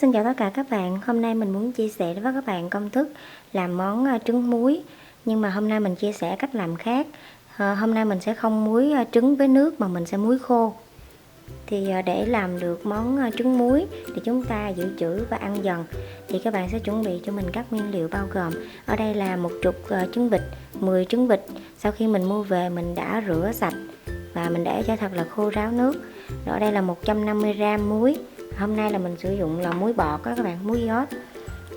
xin chào tất cả các bạn. Hôm nay mình muốn chia sẻ với các bạn công thức làm món trứng muối. Nhưng mà hôm nay mình chia sẻ cách làm khác. Hôm nay mình sẽ không muối trứng với nước mà mình sẽ muối khô. Thì để làm được món trứng muối thì chúng ta dự trữ và ăn dần. Thì các bạn sẽ chuẩn bị cho mình các nguyên liệu bao gồm. Ở đây là một chục trứng vịt, 10 trứng vịt. Sau khi mình mua về mình đã rửa sạch và mình để cho thật là khô ráo nước. Rồi ở đây là 150g muối. Hôm nay là mình sử dụng là muối bọt đó các bạn, muối iốt.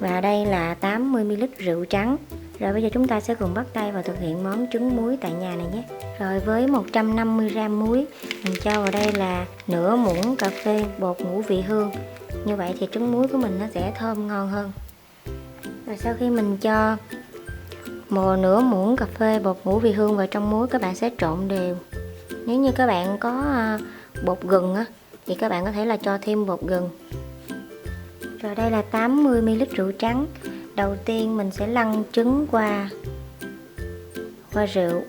Và đây là 80ml rượu trắng. Rồi bây giờ chúng ta sẽ cùng bắt tay vào thực hiện món trứng muối tại nhà này nhé. Rồi với 150g muối, mình cho vào đây là nửa muỗng cà phê bột ngũ vị hương. Như vậy thì trứng muối của mình nó sẽ thơm ngon hơn. Rồi sau khi mình cho nửa muỗng cà phê bột ngũ vị hương vào trong muối, các bạn sẽ trộn đều. Nếu như các bạn có bột gừng á thì các bạn có thể là cho thêm bột gừng. Rồi đây là 80ml rượu trắng. Đầu tiên mình sẽ lăn trứng qua rượu.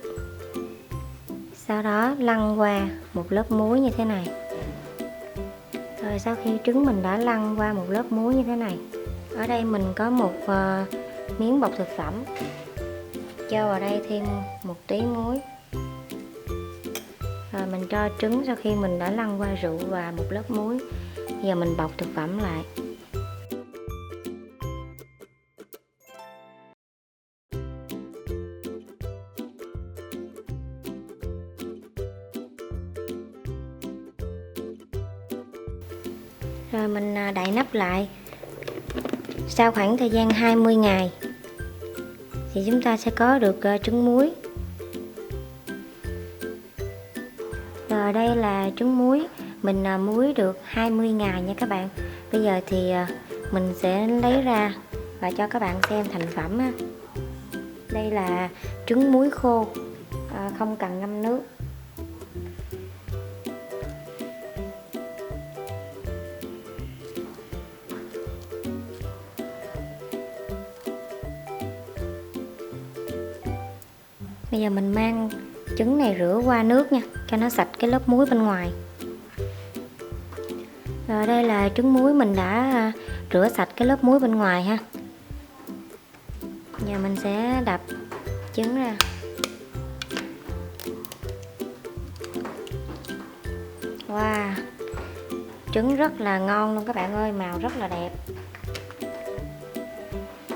Sau đó lăn qua một lớp muối như thế này. Rồi sau khi trứng mình đã lăn qua một lớp muối như thế này, ở đây mình có một miếng bột thực phẩm. Cho vào đây thêm một tí muối. Rồi mình cho trứng sau khi mình đã lăn qua rượu và một lớp muối. Bây giờ mình bọc thực phẩm lại. Rồi mình đậy nắp lại. Sau khoảng thời gian 20 ngày thì chúng ta sẽ có được trứng muối. Rồi đây là trứng muối. Mình muối được 20 ngày nha các bạn. Bây giờ thì mình sẽ lấy ra và cho các bạn xem thành phẩm ha. Đây là trứng muối khô, không cần ngâm nước. Bây giờ mình mang trứng này rửa qua nước nha, cho nó sạch cái lớp muối bên ngoài. Rồi đây là trứng muối mình đã rửa sạch cái lớp muối bên ngoài ha. Giờ mình sẽ đập trứng ra. Wow, trứng rất là ngon luôn các bạn ơi, màu rất là đẹp.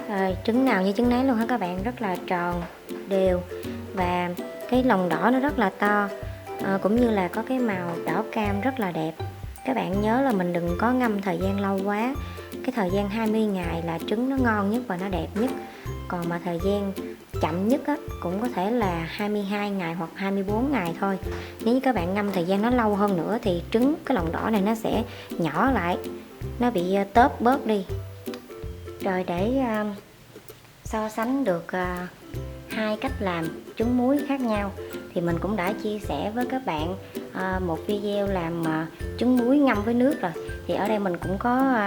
Rồi trứng nào như trứng nấy luôn hả các bạn, rất là tròn, đều. Và cái lòng đỏ nó rất là to, cũng như là có cái màu đỏ cam rất là đẹp. Các bạn nhớ là mình đừng có ngâm thời gian lâu quá. Cái thời gian 20 ngày là trứng nó ngon nhất và nó đẹp nhất. Còn mà thời gian chậm nhất á, cũng có thể là 22 ngày hoặc 24 ngày thôi. Nếu như các bạn ngâm thời gian nó lâu hơn nữa thì trứng, cái lòng đỏ này nó sẽ nhỏ lại, nó bị tớp bớt đi. Rồi để so sánh được hai cách làm trứng muối khác nhau thì mình cũng đã chia sẻ với các bạn một video làm trứng muối ngâm với nước rồi. Thì ở đây mình cũng có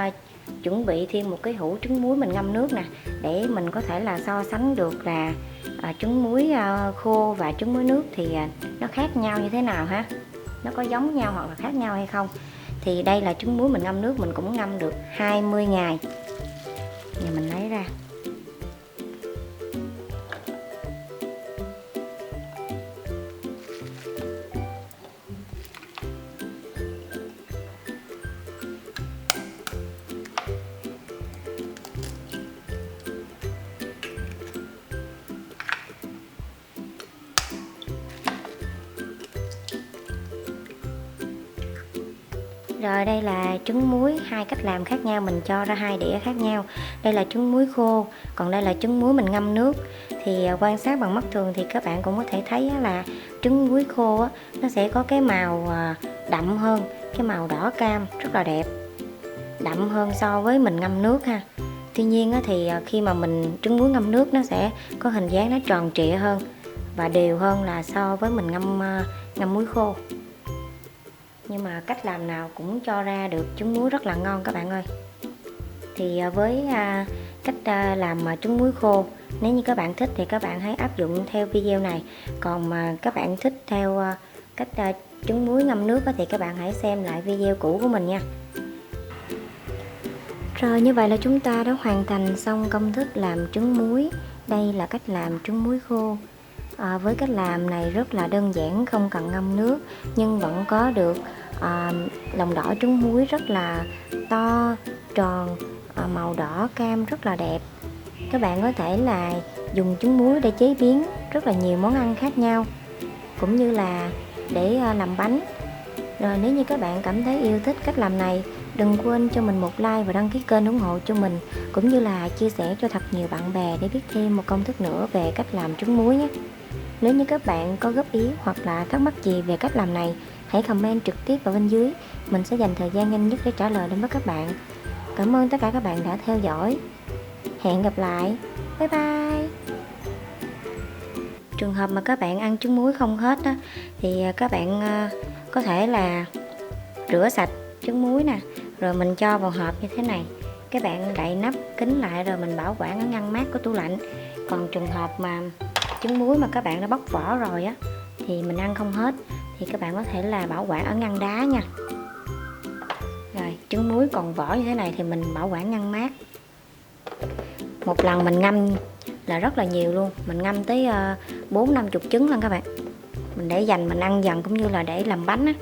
chuẩn bị thêm một cái hũ trứng muối mình ngâm nước nè, để mình có thể là so sánh được là trứng muối khô và trứng muối nước thì nó khác nhau như thế nào ha, nó có giống nhau hoặc là khác nhau hay không. Thì đây là trứng muối mình ngâm nước, mình cũng ngâm được 20 ngày. Giờ mình lấy ra. Rồi đây là trứng muối, hai cách làm khác nhau, mình cho ra hai đĩa khác nhau. Đây là trứng muối khô, còn đây là trứng muối mình ngâm nước. Thì quan sát bằng mắt thường thì các bạn cũng có thể thấy là trứng muối khô nó sẽ có cái màu đậm hơn, cái màu đỏ cam rất là đẹp, đậm hơn so với mình ngâm nước ha. Tuy nhiên thì khi mà mình trứng muối ngâm nước nó sẽ có hình dáng nó tròn trịa hơn và đều hơn là so với mình ngâm muối khô. Nhưng mà cách làm nào cũng cho ra được trứng muối rất là ngon các bạn ơi. Thì với cách làm trứng muối khô, nếu như các bạn thích thì các bạn hãy áp dụng theo video này. Còn mà các bạn thích theo cách trứng muối ngâm nước thì các bạn hãy xem lại video cũ của mình nha. Rồi như vậy là chúng ta đã hoàn thành xong công thức làm trứng muối. Đây là cách làm trứng muối khô. Với cách làm này rất là đơn giản, không cần ngâm nước nhưng vẫn có được lòng đỏ trứng muối rất là to, tròn, màu đỏ cam rất là đẹp. Các bạn có thể là dùng trứng muối để chế biến rất là nhiều món ăn khác nhau, cũng như là để làm bánh. Rồi nếu như các bạn cảm thấy yêu thích cách làm này, đừng quên cho mình một like và đăng ký kênh ủng hộ cho mình, cũng như là chia sẻ cho thật nhiều bạn bè để biết thêm một công thức nữa về cách làm trứng muối nhé. Nếu như các bạn có góp ý hoặc là thắc mắc gì về cách làm này, hãy comment trực tiếp vào bên dưới, mình sẽ dành thời gian nhanh nhất để trả lời đến với các bạn. Cảm ơn tất cả các bạn đã theo dõi. Hẹn gặp lại. Bye bye. Trường hợp mà các bạn ăn trứng muối không hết á, thì các bạn có thể là rửa sạch trứng muối nè, rồi mình cho vào hộp như thế này. Các bạn đậy nắp kín lại rồi mình bảo quản ở ngăn mát của tủ lạnh. Còn trường hợp mà trứng muối mà các bạn đã bóc vỏ rồi á, thì mình ăn không hết, thì các bạn có thể là bảo quản ở ngăn đá nha. Rồi trứng muối còn vỏ như thế này thì mình bảo quản ngăn mát. Một lần mình ngâm là rất là nhiều luôn, mình ngâm tới 40-50 trứng lần các bạn. Mình để dành mình ăn dần, cũng như là để làm bánh á.